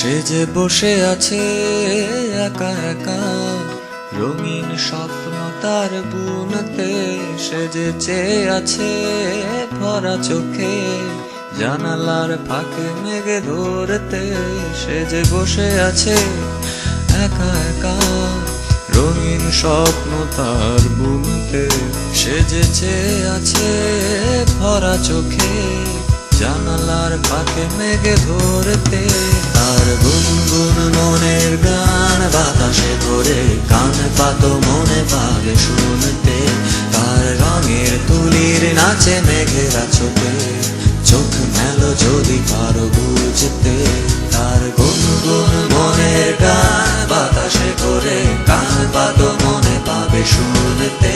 সে যে বসে আছে একা একা, রঙিন স্বপ্ন তার বুনতে। সে যে চেয়ে আছে ভরা চোখে, জানালার ফাঁকে মেঘে ধরতে। সে যে বসে আছে একা একা, রঙিন স্বপ্ন তার বুনতে। সে যে চেয়ে আছে ভরা চোখে, জানালার ফাঁকে মেঘে ধরতে। তার গুনগুন মনের গান বাতাসে ধরে, কান পাতো মনে পাবে শুনতে। তার রঙের তুলির নাচে মেঘেরা ছোটে, চোখ মেলো যদি পারো বুঝতে। তার গুনগুন মনের গান বাতাসে ধরে, কান পাতো মনে পাবে শুনতে।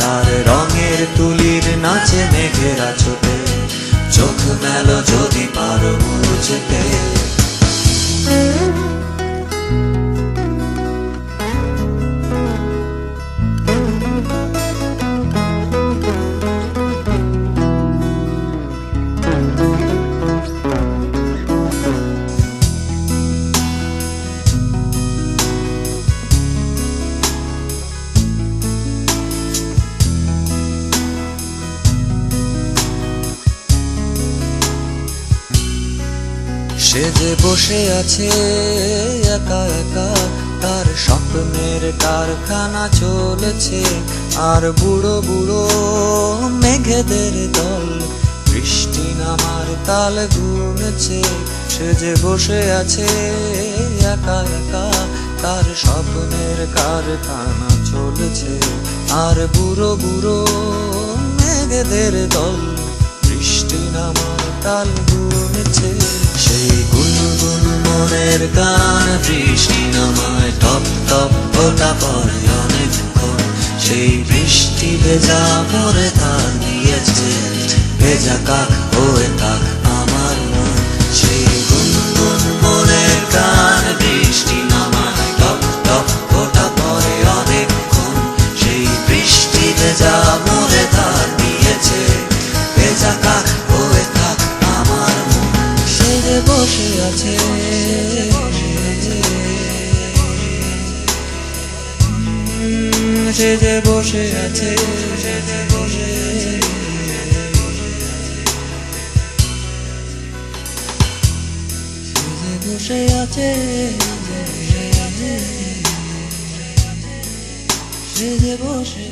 তার রঙের তুলির নাচে মেঘেরা ছোটে, চোখ মেলো যদি পারো বুঝতে। সে যে বসে আছে একা একা, তার স্বপ্নের কারখানা চলেছে। আর বুড়ো বুড়ো মেঘেদের দল বৃষ্টি নামার তাল গুনছে। সে যে বসে আছে একা একা, তার স্বপ্নের কারখানা চলেছে। আর বুড়ো বুড়ো মেঘেদের দল বৃষ্টি নামার তাল গুনছে। সেই গুনগুন মনের গান বৃষ্টি নামায় টপ টপ ফোঁটা পড়ে অনেকক্ষণ। সেই বৃষ্টি ভেজা পরে তার দিয়েছে, ভেজা কাক হয়ে থাক আমার মন। সেই গুনগুন মনের গান বৃষ্টি নামায় টপ টপ ফোঁটা পড়ে অনেকক্ষণ। সেই বৃষ্টি ভেজা মরে তার দিয়েছে, ভেজা কাক হয়ে থাক আমার মন। সে যে বসে আছে সে যে বসে আছে, সে যে বসে বসে আছে, সে যে বসে